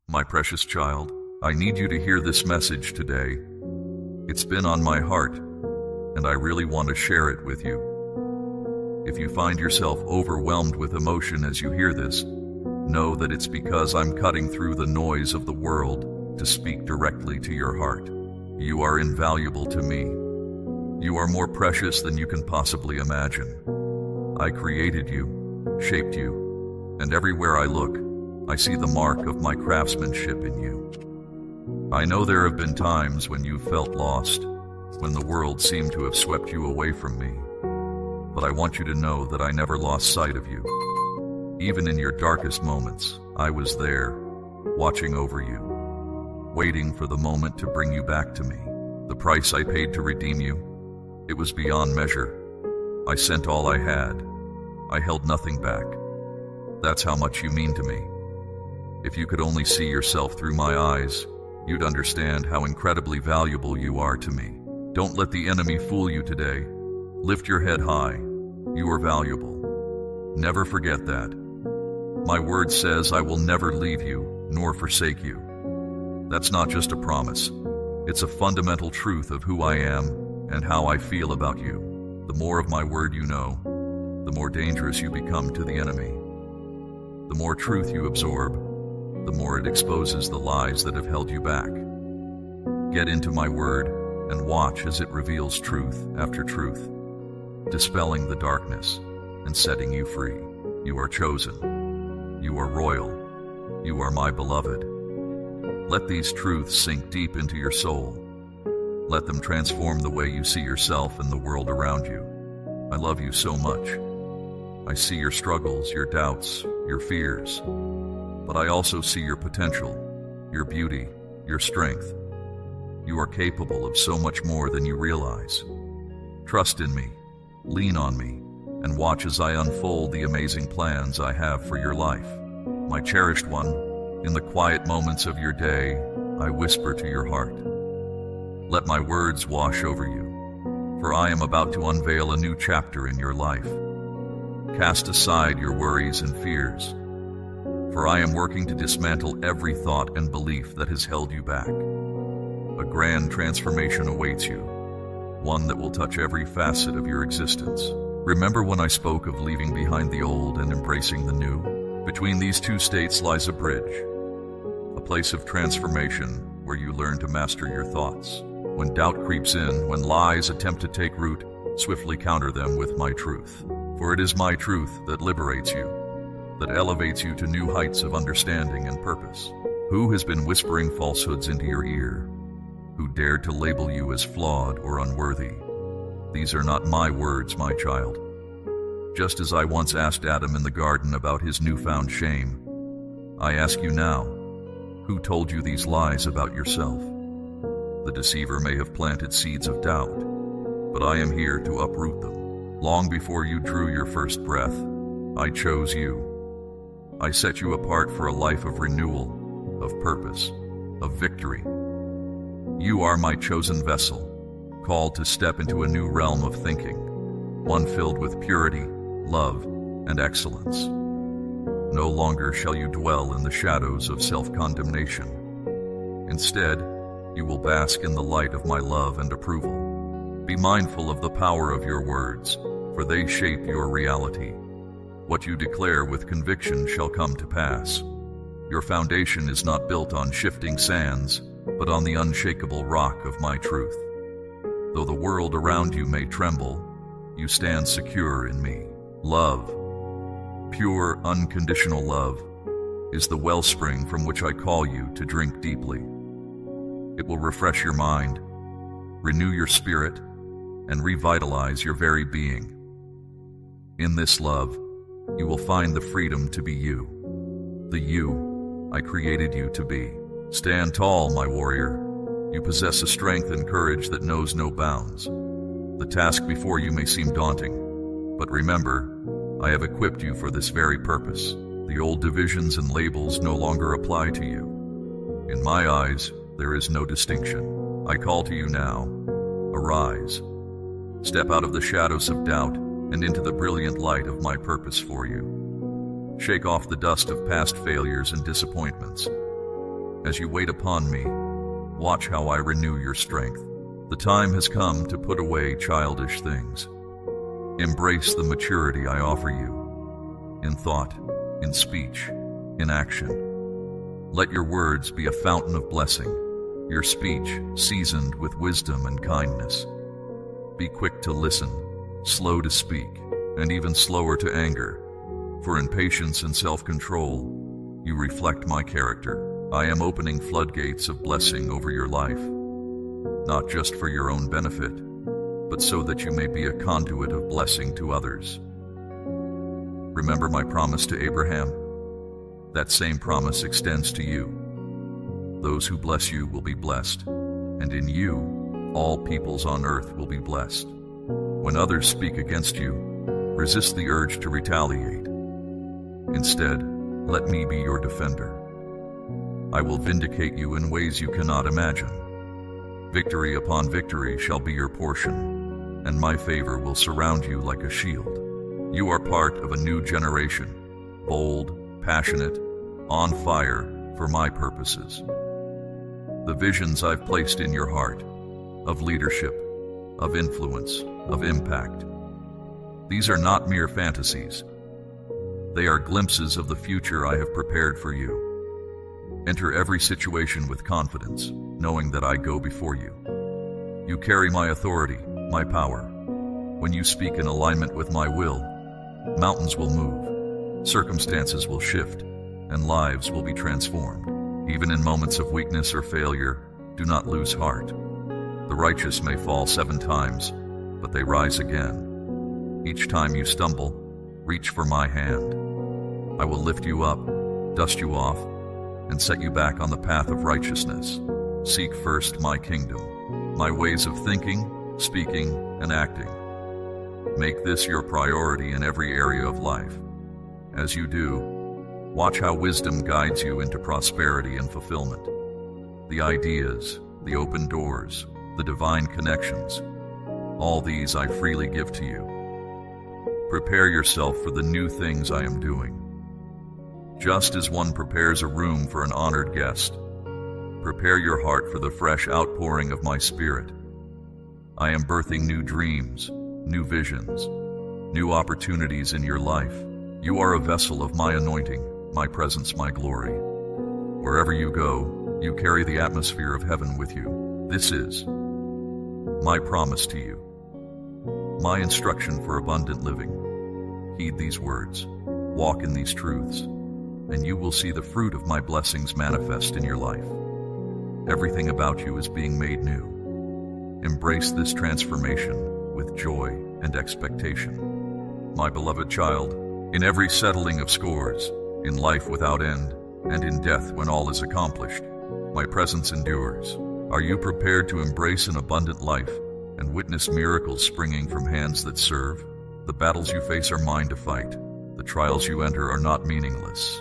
My precious child, I need you to hear this message today. It's been on my heart, and I really want to share it with you. If you find yourself overwhelmed with emotion as you hear this, know that it's because I'm cutting through the noise of the world to speak directly to your heart. You are invaluable to me. You are more precious than you can possibly imagine. I created you, shaped you, and everywhere I look, I see the mark of my craftsmanship in you. I know there have been times when you felt lost, when the world seemed to have swept you away from me. But I want you to know that I never lost sight of you. Even in your darkest moments, I was there, watching over you, waiting for the moment to bring you back to me. The price I paid to redeem you, it was beyond measure. I sent all I had. I held nothing back. That's how much you mean to me. If you could only see yourself through my eyes, you'd understand how incredibly valuable you are to me. Don't let the enemy fool you today. Lift your head high. You are valuable. Never forget that. My word says I will never leave you, nor forsake you. That's not just a promise. It's a fundamental truth of who I am and how I feel about you. The more of my word you know, the more dangerous you become to the enemy. The more truth you absorb, the more it exposes the lies that have held you back. Get into my word and watch as it reveals truth after truth, dispelling the darkness and setting you free. You are chosen. You are royal. You are my beloved. Let these truths sink deep into your soul. Let them transform the way you see yourself and the world around you. I love you so much. I see your struggles, your doubts, your fears. But I also see your potential, your beauty, your strength. You are capable of so much more than you realize. Trust in me, lean on me, and watch as I unfold the amazing plans I have for your life. My cherished one, in the quiet moments of your day, I whisper to your heart. Let my words wash over you, for I am about to unveil a new chapter in your life. Cast aside your worries and fears, for I am working to dismantle every thought and belief that has held you back. A grand transformation awaits you, one that will touch every facet of your existence. Remember when I spoke of leaving behind the old and embracing the new? Between these two states lies a bridge, a place of transformation where you learn to master your thoughts. When doubt creeps in, when lies attempt to take root, swiftly counter them with my truth. For it is my truth that liberates you, that elevates you to new heights of understanding and purpose. Who has been whispering falsehoods into your ear? Who dared to label you as flawed or unworthy? These are not my words, my child. Just as I once asked Adam in the garden about his newfound shame, I ask you now, who told you these lies about yourself? The deceiver may have planted seeds of doubt, but I am here to uproot them. Long before you drew your first breath, I chose you. I set you apart for a life of renewal, of purpose, of victory. You are my chosen vessel, called to step into a new realm of thinking, one filled with purity, love, and excellence. No longer shall you dwell in the shadows of self-condemnation. Instead, you will bask in the light of my love and approval. Be mindful of the power of your words, for they shape your reality. What you declare with conviction shall come to pass. Your foundation is not built on shifting sands, but on the unshakable rock of my truth. Though the world around you may tremble, you stand secure in me. Love, pure, unconditional love, is the wellspring from which I call you to drink deeply. It will refresh your mind, renew your spirit, and revitalize your very being. In this love, you will find the freedom to be you, the you I created you to be. Stand tall, my warrior. You possess a strength and courage that knows no bounds. The task before you may seem daunting, but remember, I have equipped you for this very purpose. The old divisions and labels no longer apply to you. In my eyes, there is no distinction. I call to you now. Arise. Step out of the shadows of doubt and into the brilliant light of my purpose for you. Shake off the dust of past failures and disappointments. As you wait upon me, watch how I renew your strength. The time has come to put away childish things. Embrace the maturity I offer you, in thought, in speech, in action. Let your words be a fountain of blessing, your speech seasoned with wisdom and kindness. Be quick to listen, slow to speak, and even slower to anger, for in patience and self-control, you reflect my character. I am opening floodgates of blessing over your life, not just for your own benefit, but so that you may be a conduit of blessing to others. Remember my promise to Abraham? That same promise extends to you. Those who bless you will be blessed, and in you, all peoples on earth will be blessed. When others speak against you, resist the urge to retaliate. Instead, let me be your defender. I will vindicate you in ways you cannot imagine. Victory upon victory shall be your portion, and my favor will surround you like a shield. You are part of a new generation, bold, passionate, on fire for my purposes. The visions I've placed in your heart, of leadership, of influence, of impact. These are not mere fantasies. They are glimpses of the future I have prepared for you. Enter every situation with confidence, knowing that I go before you. You carry my authority, my power. When you speak in alignment with my will, mountains will move, circumstances will shift, and lives will be transformed. Even in moments of weakness or failure, do not lose heart. The righteous may fall 7 times, but they rise again. Each time you stumble, reach for my hand. I will lift you up, dust you off, and set you back on the path of righteousness. Seek first my kingdom, my ways of thinking, speaking, and acting. Make this your priority in every area of life. As you do, watch how wisdom guides you into prosperity and fulfillment. The ideas, the open doors, the divine connections, all these I freely give to you. Prepare yourself for the new things I am doing. Just as one prepares a room for an honored guest, prepare your heart for the fresh outpouring of my spirit. I am birthing new dreams, new visions, new opportunities in your life. You are a vessel of my anointing, my presence, my glory. Wherever you go, you carry the atmosphere of heaven with you. This is my promise to you, my instruction for abundant living. Heed these words, walk in these truths, and you will see the fruit of my blessings manifest in your life. Everything about you is being made new. Embrace this transformation with joy and expectation. My beloved child, in every settling of scores, in life without end, and in death when all is accomplished, my presence endures. Are you prepared to embrace an abundant life and witness miracles springing from hands that serve? The battles you face are mine to fight. The trials you enter are not meaningless.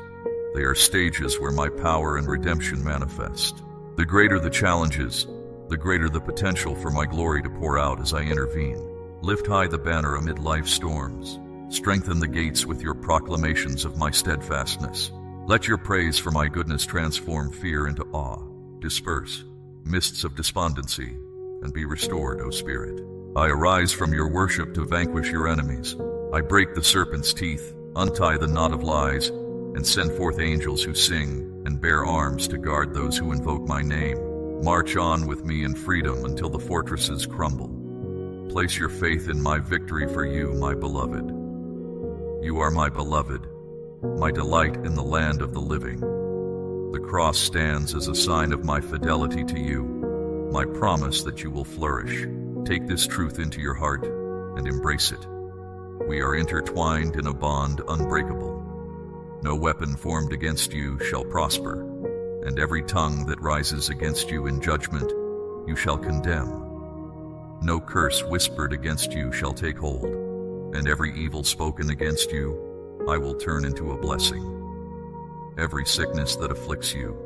They are stages where my power and redemption manifest. The greater the challenges, the greater the potential for my glory to pour out as I intervene. Lift high the banner amid life's storms. Strengthen the gates with your proclamations of my steadfastness. Let your praise for my goodness transform fear into awe. Disperse mists of despondency and be restored, O Spirit. I arise from your worship to vanquish your enemies. I break the serpent's teeth, untie the knot of lies, and send forth angels who sing and bear arms to guard those who invoke my name. March on with me in freedom until the fortresses crumble. Place your faith in my victory for you, my beloved. You are my beloved, my delight in the land of the living. The cross stands as a sign of my fidelity to you, my promise that you will flourish. Take this truth into your heart and embrace it. We are intertwined in a bond unbreakable. No weapon formed against you shall prosper, and every tongue that rises against you in judgment you shall condemn. No curse whispered against you shall take hold, and every evil spoken against you I will turn into a blessing. Every sickness that afflicts you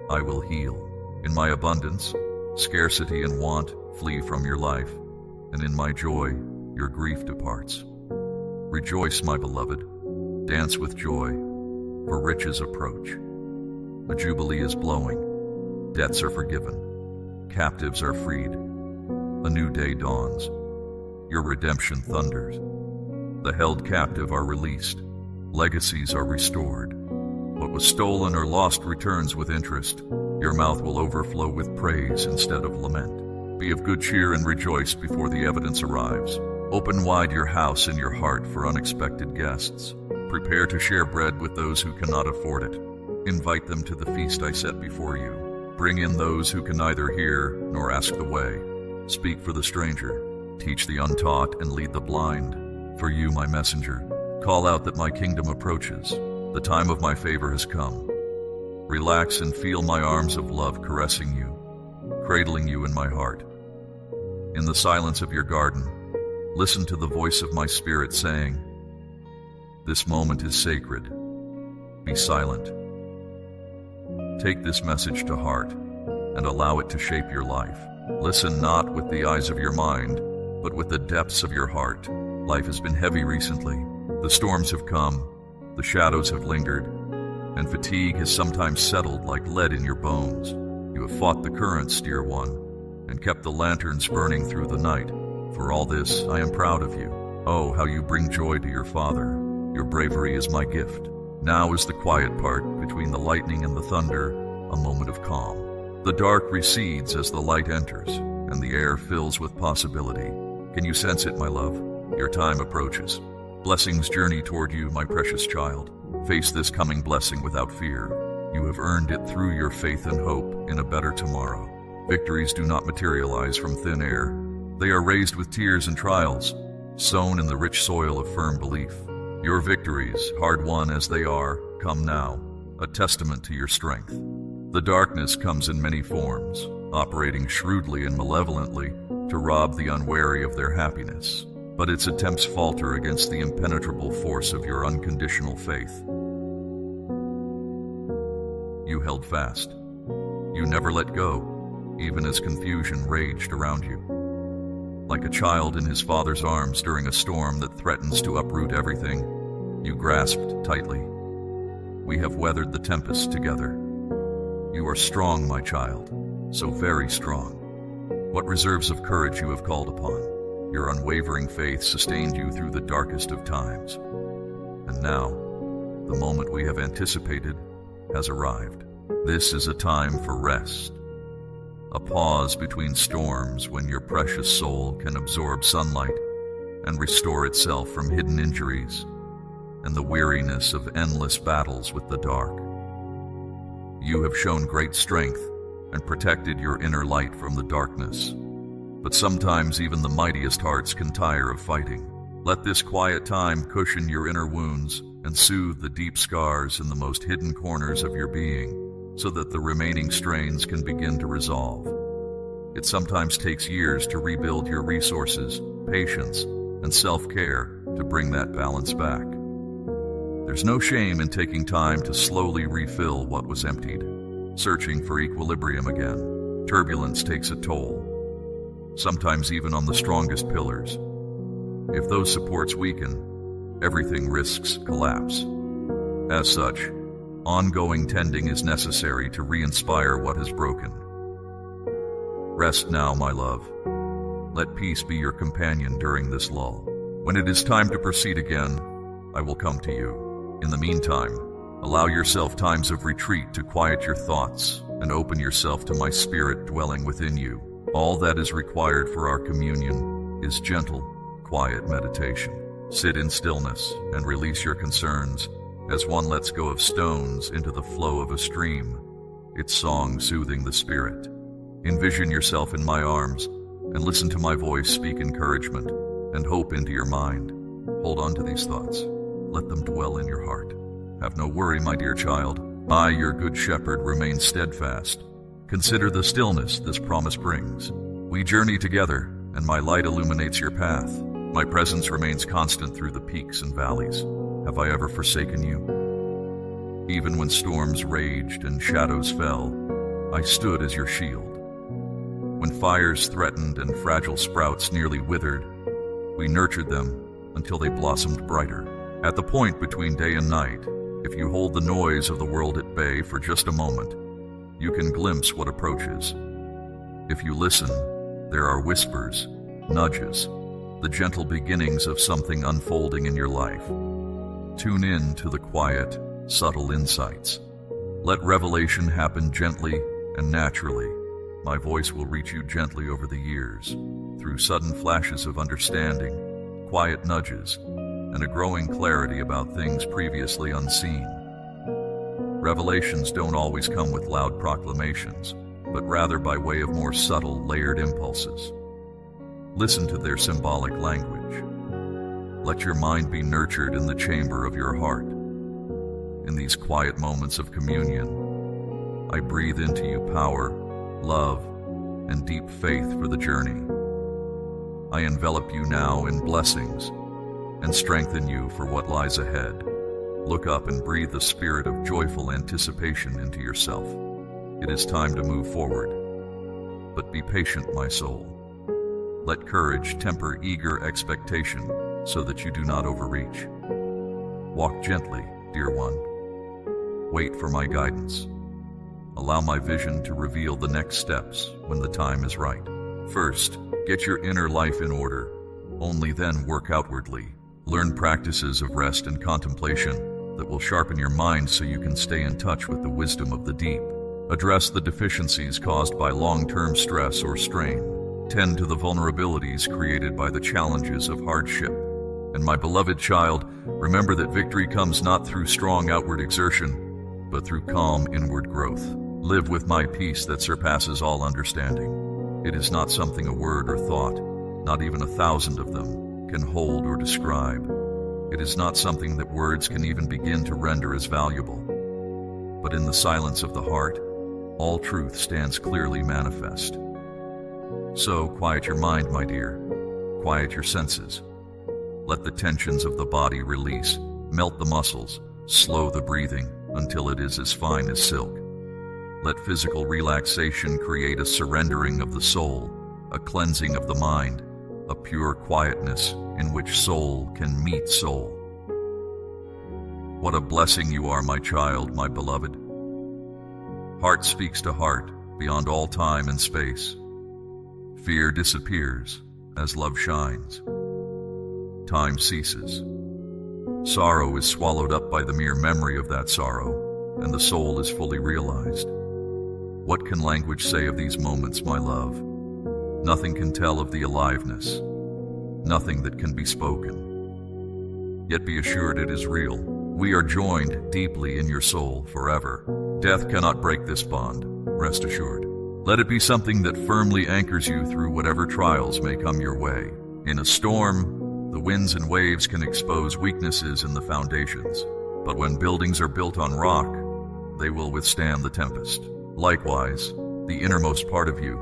I will heal. In my abundance, scarcity and want flee from your life, and in my joy your grief departs. Rejoice, my beloved. Dance with joy, for riches approach. A jubilee is blowing. Debts are forgiven. Captives are freed. A new day dawns. Your redemption thunders. The held captive are released. Legacies are restored. What was stolen or lost returns with interest. Your mouth will overflow with praise instead of lament. Be of good cheer and rejoice before the evidence arrives. Open wide your house and your heart for unexpected guests. Prepare to share bread with those who cannot afford it. Invite them to the feast I set before you. Bring in those who can neither hear nor ask the way. Speak for the stranger. Teach the untaught and lead the blind. For you, my messenger, call out that my kingdom approaches. The time of my favor has come. Relax and feel my arms of love caressing you, cradling you in my heart. In the silence of your garden, listen to the voice of my spirit saying, "This moment is sacred. Be silent." Take this message to heart and allow it to shape your life. Listen not with the eyes of your mind, but with the depths of your heart. Life has been heavy recently. The storms have come, the shadows have lingered, and fatigue has sometimes settled like lead in your bones. You have fought the currents, dear one, and kept the lanterns burning through the night. For all this, I am proud of you. Oh, how you bring joy to your Father. Your bravery is my gift. Now is the quiet part between the lightning and the thunder, a moment of calm. The dark recedes as the light enters, and the air fills with possibility. Can you sense it, my love? Your time approaches. Blessings journey toward you, my precious child. Face this coming blessing without fear. You have earned it through your faith and hope in a better tomorrow. Victories do not materialize from thin air. They are raised with tears and trials, sown in the rich soil of firm belief. Your victories, hard-won as they are, come now, a testament to your strength. The darkness comes in many forms, operating shrewdly and malevolently to rob the unwary of their happiness. But its attempts falter against the impenetrable force of your unconditional faith. You held fast. You never let go, even as confusion raged around you. Like a child in his father's arms during a storm that threatens to uproot everything, you grasped tightly. We have weathered the tempest together. You are strong, my child, so very strong. What reserves of courage you have called upon. Your unwavering faith sustained you through the darkest of times. And now, the moment we have anticipated has arrived. This is a time for rest. A pause between storms when your precious soul can absorb sunlight and restore itself from hidden injuries and the weariness of endless battles with the dark. You have shown great strength and protected your inner light from the darkness. But sometimes even the mightiest hearts can tire of fighting. Let this quiet time cushion your inner wounds and soothe the deep scars in the most hidden corners of your being, so that the remaining strains can begin to resolve. It sometimes takes years to rebuild your resources, patience, and self-care to bring that balance back. There's no shame in taking time to slowly refill what was emptied, searching for equilibrium again. Turbulence takes a toll, sometimes even on the strongest pillars. If those supports weaken, everything risks collapse. As such, ongoing tending is necessary to re-inspire what has broken. Rest now, my love. Let peace be your companion during this lull. When it is time to proceed again, I will come to you. In the meantime, allow yourself times of retreat to quiet your thoughts and open yourself to my spirit dwelling within you. All that is required for our communion is gentle, quiet meditation. Sit in stillness and release your concerns as one lets go of stones into the flow of a stream, its song soothing the spirit. Envision yourself in my arms and listen to my voice speak encouragement and hope into your mind. Hold on to these thoughts. Let them dwell in your heart. Have no worry, my dear child. I, your good shepherd, remain steadfast. Consider the stillness this promise brings. We journey together, and my light illuminates your path. My presence remains constant through the peaks and valleys. Have I ever forsaken you? Even when storms raged and shadows fell, I stood as your shield. When fires threatened and fragile sprouts nearly withered, we nurtured them until they blossomed brighter. At the point between day and night, If you hold the noise of the world at bay for just a moment, you can glimpse what approaches. If you listen, there are whispers, nudges, the gentle beginnings of something unfolding in your life. Tune in to the quiet, subtle insights. Let revelation happen gently and naturally. My voice will reach you gently over the years, through sudden flashes of understanding, quiet nudges, and a growing clarity about things previously unseen. Revelations don't always come with loud proclamations, but rather by way of more subtle, layered impulses. Listen to their symbolic language. Let your mind be nurtured in the chamber of your heart. In these quiet moments of communion, I breathe into you power, love, and deep faith for the journey. I envelop you now in blessings and strengthen you for what lies ahead. Look up and breathe the spirit of joyful anticipation into yourself. It is time to move forward. But be patient, my soul. Let courage temper eager expectation so that you do not overreach. Walk gently, dear one. Wait for my guidance. Allow my vision to reveal the next steps when the time is right. First, get your inner life in order. Only then work outwardly. Learn practices of rest and contemplation that will sharpen your mind so you can stay in touch with the wisdom of the deep. Address the deficiencies caused by long-term stress or strain. Tend to the vulnerabilities created by the challenges of hardship. And my beloved child, remember that victory comes not through strong outward exertion, but through calm inward growth. Live with my peace that surpasses all understanding. It is not something a word or thought, not even 1,000 of them, can hold or describe. It is not something that words can even begin to render as valuable. But in the silence of the heart, all truth stands clearly manifest. So quiet your mind, my dear. Quiet your senses. Let the tensions of the body release, melt the muscles, slow the breathing until it is as fine as silk. Let physical relaxation create a surrendering of the soul, a cleansing of the mind, a pure quietness in which soul can meet soul. What a blessing you are, my child, my beloved. Heart speaks to heart beyond all time and space. Fear disappears as love shines. Time ceases. Sorrow is swallowed up by the mere memory of that sorrow, and the soul is fully realized. What can language say of these moments, my love? Nothing can tell of the aliveness, nothing that can be spoken. Yet be assured it is real. We are joined deeply in your soul forever. Death cannot break this bond, rest assured. Let it be something that firmly anchors you through whatever trials may come your way. In a storm, the winds and waves can expose weaknesses in the foundations, but when buildings are built on rock, they will withstand the tempest. Likewise, the innermost part of you,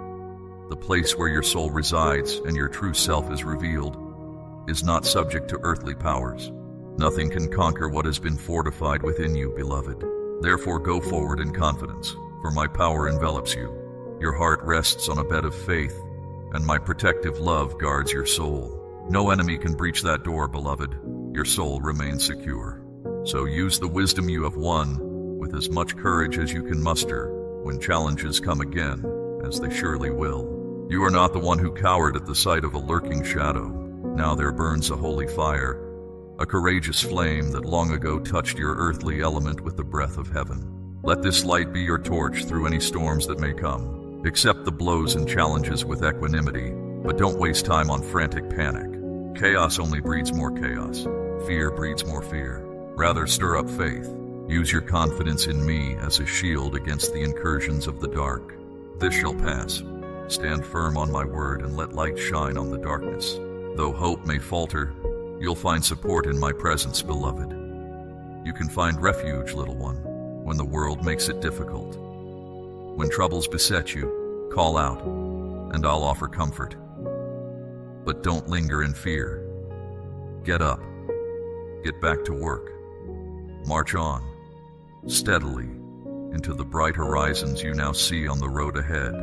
the place where your soul resides and your true self is revealed, is not subject to earthly powers. Nothing can conquer what has been fortified within you, beloved. Therefore go forward in confidence, for my power envelops you. Your heart rests on a bed of faith, and my protective love guards your soul. No enemy can breach that door, beloved. Your soul remains secure. So use the wisdom you have won with as much courage as you can muster when challenges come again, as they surely will. You are not the one who cowered at the sight of a lurking shadow. Now there burns a holy fire, a courageous flame that long ago touched your earthly element with the breath of heaven. Let this light be your torch through any storms that may come. Accept the blows and challenges with equanimity, but don't waste time on frantic panic. Chaos only breeds more chaos. Fear breeds more fear. Rather stir up faith. Use your confidence in me as a shield against the incursions of the dark. This shall pass. Stand firm on my word and let light shine on the darkness. Though hope may falter, you'll find support in my presence, beloved. You can find refuge, little one, when the world makes it difficult. When troubles beset you, call out, and I'll offer comfort. But don't linger in fear. Get up. Get back to work. March on, steadily, into the bright horizons you now see on the road ahead.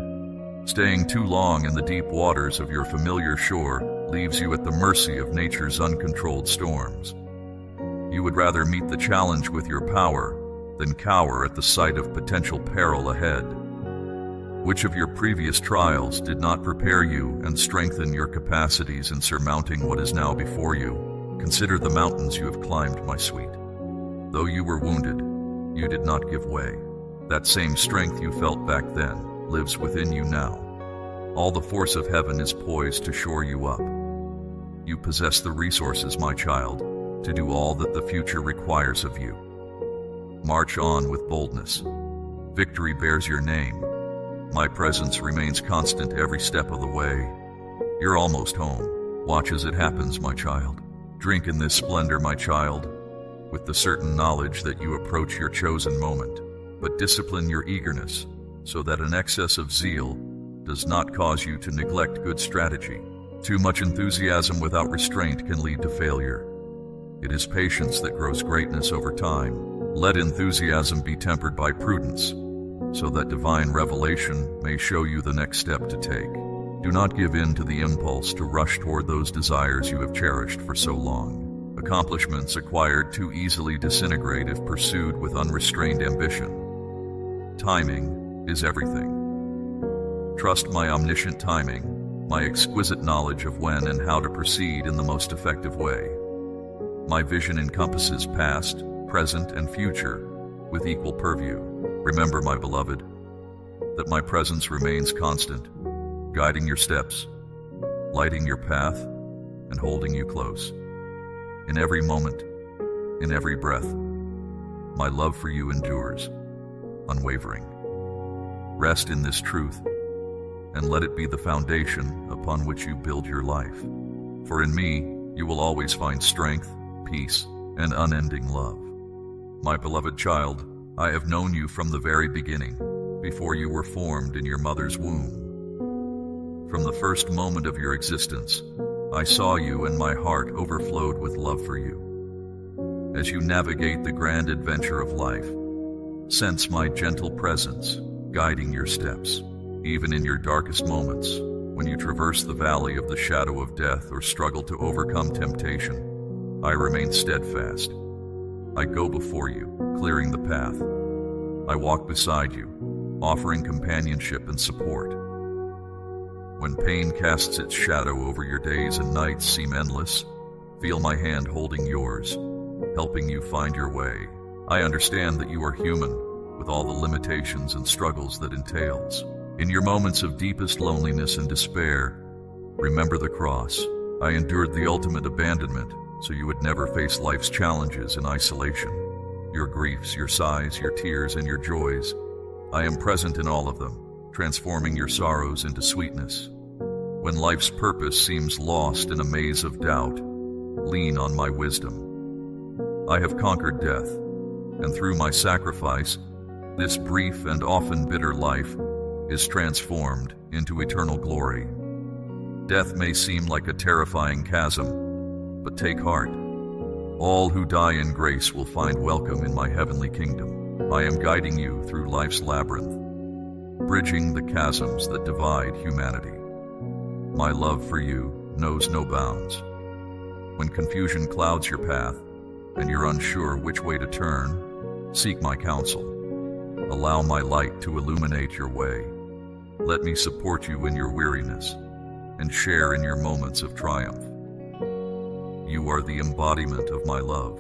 Staying too long in the deep waters of your familiar shore leaves you at the mercy of nature's uncontrolled storms. You would rather meet the challenge with your power than cower at the sight of potential peril ahead. Which of your previous trials did not prepare you and strengthen your capacities in surmounting what is now before you? Consider the mountains you have climbed, my sweet. Though you were wounded, you did not give way. That same strength you felt back then lives within you now. All the force of heaven is poised to shore you up. You possess the resources, my child, to do all that the future requires of you. March on with boldness. Victory bears your name. My presence remains constant every step of the way. You're almost home. Watch as it happens, my child. Drink in this splendor, my child, with the certain knowledge that you approach your chosen moment. But discipline your eagerness, so that an excess of zeal does not cause you to neglect good strategy. Too much enthusiasm without restraint can lead to failure. It is patience that grows greatness over time. Let enthusiasm be tempered by prudence, so that divine revelation may show you the next step to take. Do not give in to the impulse to rush toward those desires you have cherished for so long. Accomplishments acquired too easily disintegrate if pursued with unrestrained ambition. Timing is everything. Trust my omniscient timing, my exquisite knowledge of when and how to proceed in the most effective way. My vision encompasses past, present, and future with equal purview. Remember, my beloved, that my presence remains constant, guiding your steps, lighting your path, and holding you close. In every moment, in every breath, my love for you endures, unwavering. Rest in this truth, and let it be the foundation upon which you build your life. For in me, you will always find strength, peace, and unending love. My beloved child, I have known you from the very beginning, before you were formed in your mother's womb. From the first moment of your existence, I saw you and my heart overflowed with love for you. As you navigate the grand adventure of life, sense my gentle presence guiding your steps. Even in your darkest moments, when you traverse the valley of the shadow of death or struggle to overcome temptation, I remain steadfast. I go before you, clearing the path. I walk beside you, offering companionship and support. When pain casts its shadow over your days and nights seem endless, feel my hand holding yours, helping you find your way. I understand that you are human, with all the limitations and struggles that entails. In your moments of deepest loneliness and despair, remember the cross. I endured the ultimate abandonment, so you would never face life's challenges in isolation. Your griefs, your sighs, your tears, and your joys, I am present in all of them, transforming your sorrows into sweetness. When life's purpose seems lost in a maze of doubt, lean on my wisdom. I have conquered death, and through my sacrifice, this brief and often bitter life is transformed into eternal glory. Death may seem like a terrifying chasm, but take heart. All who die in grace will find welcome in my heavenly kingdom. I am guiding you through life's labyrinth, bridging the chasms that divide humanity. My love for you knows no bounds. When confusion clouds your path and you're unsure which way to turn, seek my counsel. Allow my light to illuminate your way. Let me support you in your weariness and share in your moments of triumph. You are the embodiment of my love.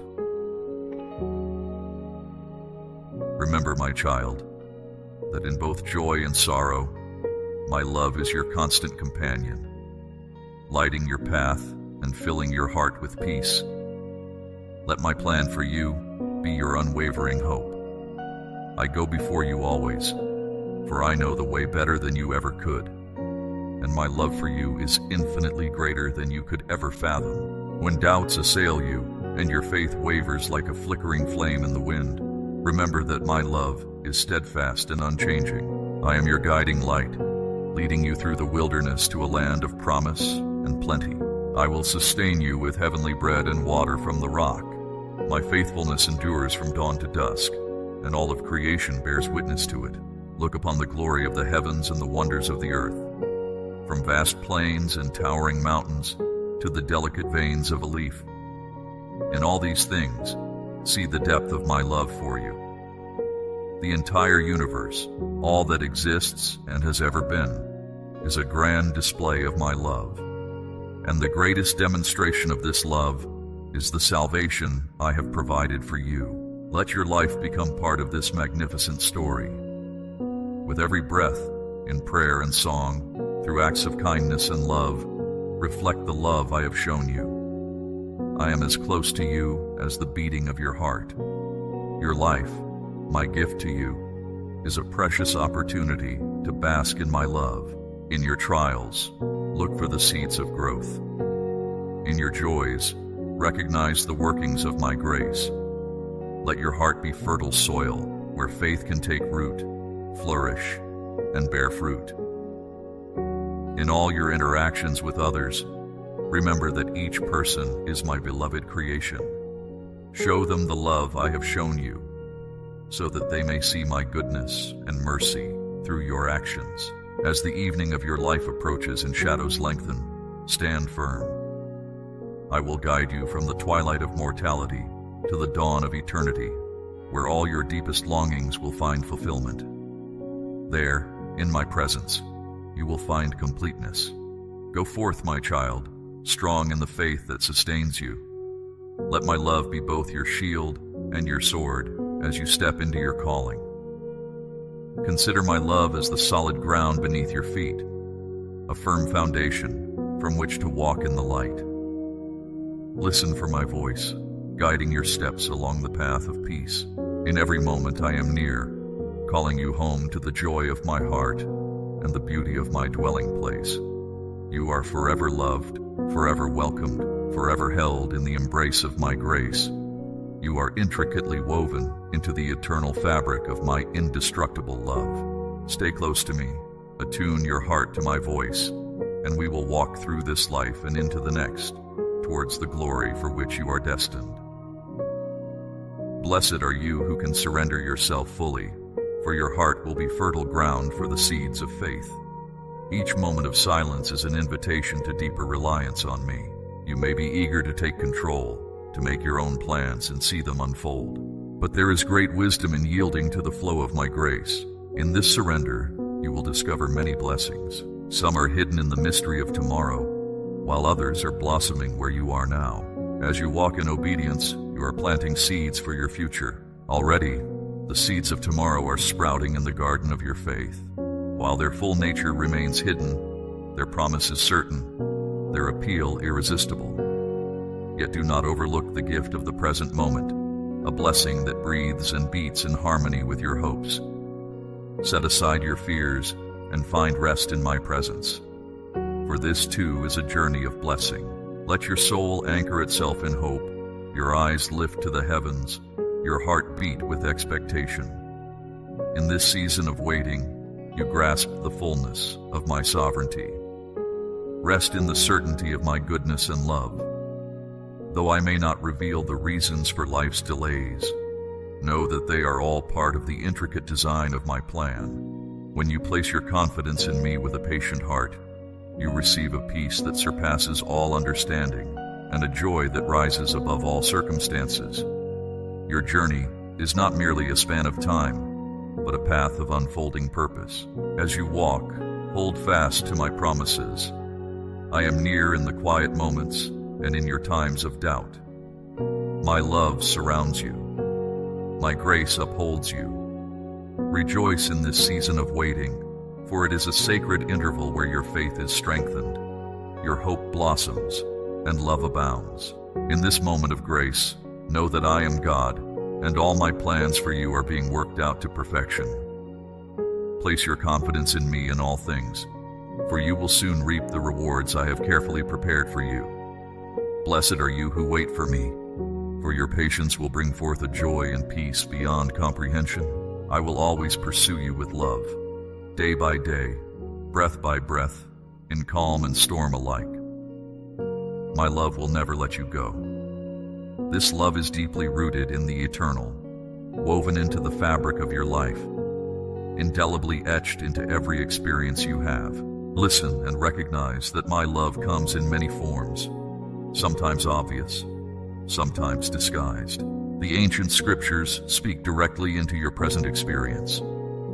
Remember, my child, that in both joy and sorrow, my love is your constant companion, lighting your path and filling your heart with peace. Let my plan for you be your unwavering hope. I go before you always, for I know the way better than you ever could, and my love for you is infinitely greater than you could ever fathom. When doubts assail you and your faith wavers like a flickering flame in the wind, remember that my love is steadfast and unchanging. I am your guiding light, leading you through the wilderness to a land of promise and plenty. I will sustain you with heavenly bread and water from the rock. My faithfulness endures from dawn to dusk, and all of creation bears witness to it. Look upon the glory of the heavens and the wonders of the earth. From vast plains and towering mountains to the delicate veins of a leaf. In all these things, see the depth of my love for you. The entire universe, all that exists and has ever been, is a grand display of my love. And the greatest demonstration of this love is the salvation I have provided for you. Let your life become part of this magnificent story. With every breath, in prayer and song, through acts of kindness and love, reflect the love I have shown you. I am as close to you as the beating of your heart. Your life, my gift to you, is a precious opportunity to bask in my love. In your trials, look for the seeds of growth. In your joys, recognize the workings of my grace. Let your heart be fertile soil where faith can take root, flourish, and bear fruit. In all your interactions with others, remember that each person is my beloved creation. Show them the love I have shown you, so that they may see my goodness and mercy through your actions. As the evening of your life approaches and shadows lengthen, stand firm. I will guide you from the twilight of mortality to the dawn of eternity, where all your deepest longings will find fulfillment. There, in my presence, you will find completeness. Go forth, my child, strong in the faith that sustains you. Let my love be both your shield and your sword as you step into your calling. Consider my love as the solid ground beneath your feet, a firm foundation from which to walk in the light. Listen for my voice, guiding your steps along the path of peace. In every moment I am near, calling you home to the joy of my heart and the beauty of my dwelling place. You are forever loved, forever welcomed, forever held in the embrace of my grace. You are intricately woven into the eternal fabric of my indestructible love. Stay close to me, attune your heart to my voice, and we will walk through this life and into the next, towards the glory for which you are destined. Blessed are you who can surrender yourself fully, for your heart will be fertile ground for the seeds of faith. Each moment of silence is an invitation to deeper reliance on me. You may be eager to take control, to make your own plans and see them unfold. But there is great wisdom in yielding to the flow of my grace. In this surrender, you will discover many blessings. Some are hidden in the mystery of tomorrow, while others are blossoming where you are now. As you walk in obedience, you are planting seeds for your future. Already, the seeds of tomorrow are sprouting in the garden of your faith. While their full nature remains hidden, their promise is certain, their appeal irresistible. Yet do not overlook the gift of the present moment, a blessing that breathes and beats in harmony with your hopes. Set aside your fears and find rest in my presence. For this too is a journey of blessing. Let your soul anchor itself in hope, your eyes lift to the heavens, your heart beat with expectation. In this season of waiting, you grasp the fullness of my sovereignty. Rest in the certainty of my goodness and love. Though I may not reveal the reasons for life's delays, know that they are all part of the intricate design of my plan. When you place your confidence in me with a patient heart, you receive a peace that surpasses all understanding and a joy that rises above all circumstances. Your journey is not merely a span of time, but a path of unfolding purpose. As you walk, hold fast to my promises. I am near in the quiet moments and in your times of doubt. My love surrounds you. My grace upholds you. Rejoice in this season of waiting, for it is a sacred interval where your faith is strengthened, your hope blossoms, and love abounds. In this moment of grace, know that I am God, and all my plans for you are being worked out to perfection. Place your confidence in me in all things, for you will soon reap the rewards I have carefully prepared for you. Blessed are you who wait for me, for your patience will bring forth a joy and peace beyond comprehension. I will always pursue you with love, day by day, breath by breath, in calm and storm alike. My love will never let you go. This love is deeply rooted in the eternal, woven into the fabric of your life, indelibly etched into every experience you have. Listen and recognize that my love comes in many forms, sometimes obvious, sometimes disguised. The ancient scriptures speak directly into your present experience.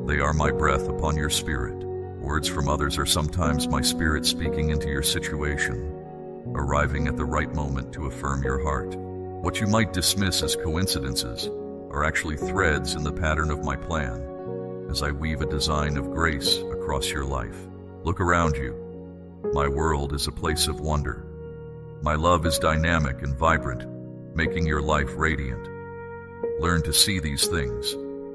They are my breath upon your spirit. Words from others are sometimes my spirit speaking into your situation, arriving at the right moment to affirm your heart. What you might dismiss as coincidences are actually threads in the pattern of my plan, as I weave a design of grace across your life. Look around you. My world is a place of wonder. My love is dynamic and vibrant, making your life radiant. Learn to see these things,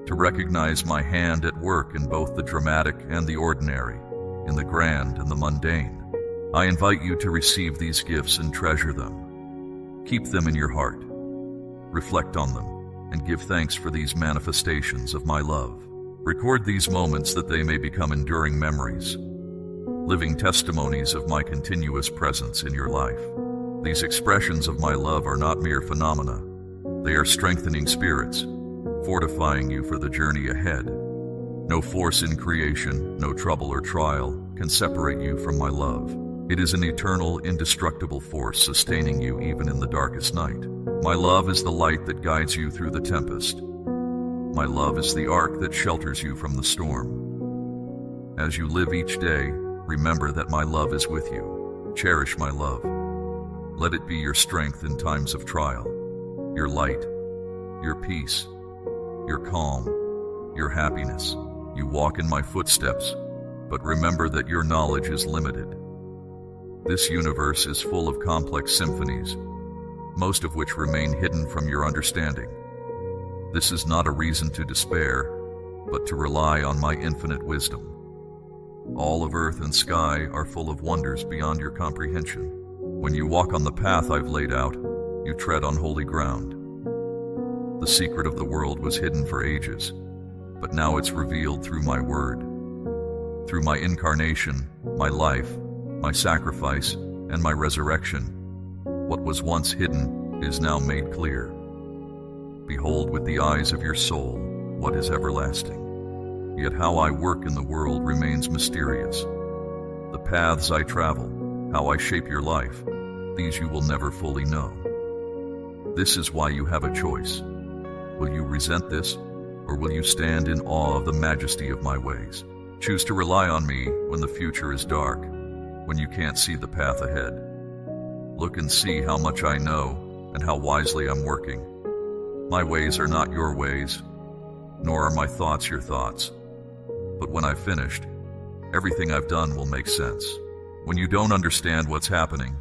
to recognize my hand at work in both the dramatic and the ordinary, in the grand and the mundane. I invite you to receive these gifts and treasure them. Keep them in your heart. Reflect on them and give thanks for these manifestations of my love. Record these moments that they may become enduring memories, living testimonies of my continuous presence in your life. These expressions of my love are not mere phenomena. They are strengthening spirits, fortifying you for the journey ahead. No force in creation, no trouble or trial can separate you from my love. It is an eternal, indestructible force sustaining you even in the darkest night. My love is the light that guides you through the tempest. My love is the ark that shelters you from the storm. As you live each day, remember that my love is with you. Cherish my love. Let it be your strength in times of trial, your light, your peace, your calm, your happiness. You walk in my footsteps, but remember that your knowledge is limited. This universe is full of complex symphonies, most of which remain hidden from your understanding. This is not a reason to despair, but to rely on my infinite wisdom. All of earth and sky are full of wonders beyond your comprehension. When you walk on the path I've laid out, you tread on holy ground. The secret of the world was hidden for ages, but now it's revealed through my word. Through my incarnation, my life, my sacrifice, and my resurrection, what was once hidden is now made clear. Behold with the eyes of your soul what is everlasting. Yet how I work in the world remains mysterious. The paths I travel, how I shape your life, these you will never fully know. This is why you have a choice. Will you resent this, or will you stand in awe of the majesty of my ways? Choose to rely on me when the future is dark, when you can't see the path ahead. Look and see how much I know and how wisely I'm working. My ways are not your ways, nor are my thoughts your thoughts. But when I've finished, everything I've done will make sense. When you don't understand what's happening,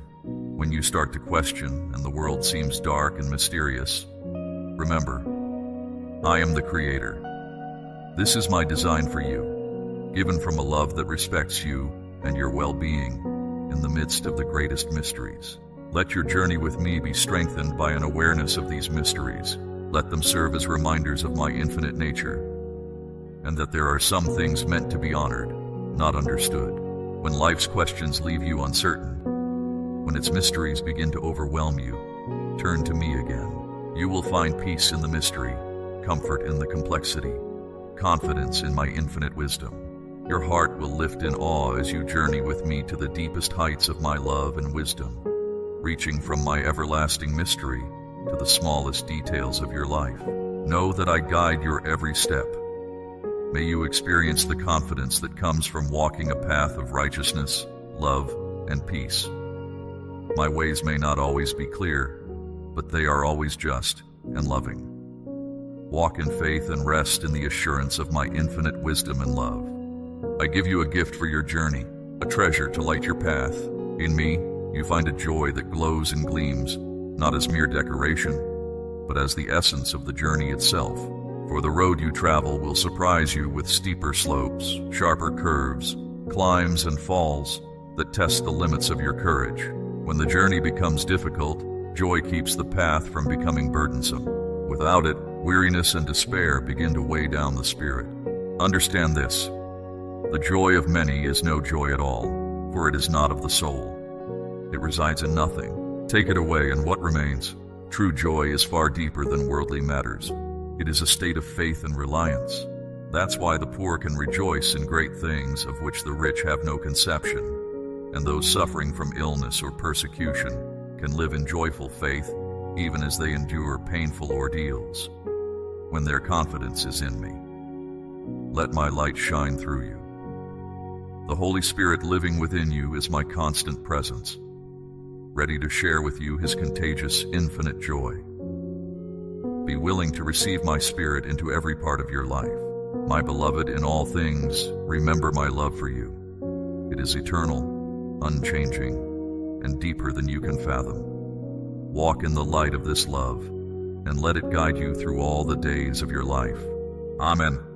when you start to question and the world seems dark and mysterious, remember, I am the Creator. This is my design for you, given from a love that respects you and your well-being in the midst of the greatest mysteries. Let your journey with me be strengthened by an awareness of these mysteries. Let them serve as reminders of my infinite nature, and that there are some things meant to be honored, not understood. When life's questions leave you uncertain, when its mysteries begin to overwhelm you, turn to me again. You will find peace in the mystery, comfort in the complexity, confidence in my infinite wisdom. Your heart will lift in awe as you journey with me to the deepest heights of my love and wisdom, reaching from my everlasting mystery to the smallest details of your life. Know that I guide your every step. May you experience the confidence that comes from walking a path of righteousness, love, and peace. My ways may not always be clear, but they are always just and loving. Walk in faith and rest in the assurance of my infinite wisdom and love. I give you a gift for your journey, a treasure to light your path. In me, you find a joy that glows and gleams, not as mere decoration, but as the essence of the journey itself. For the road you travel will surprise you with steeper slopes, sharper curves, climbs and falls that test the limits of your courage. When the journey becomes difficult, joy keeps the path from becoming burdensome. Without it, weariness and despair begin to weigh down the spirit. Understand this: the joy of many is no joy at all, for it is not of the soul. It resides in nothing. Take it away, and what remains? True joy is far deeper than worldly matters. It is a state of faith and reliance. That's why the poor can rejoice in great things of which the rich have no conception, and those suffering from illness or persecution can live in joyful faith, even as they endure painful ordeals, when their confidence is in me. Let my light shine through you. The Holy Spirit living within you is my constant presence, ready to share with you his contagious, infinite joy. Be willing to receive my Spirit into every part of your life. My beloved, in all things, remember my love for you. It is eternal, unchanging, and deeper than you can fathom. Walk in the light of this love, and let it guide you through all the days of your life. Amen.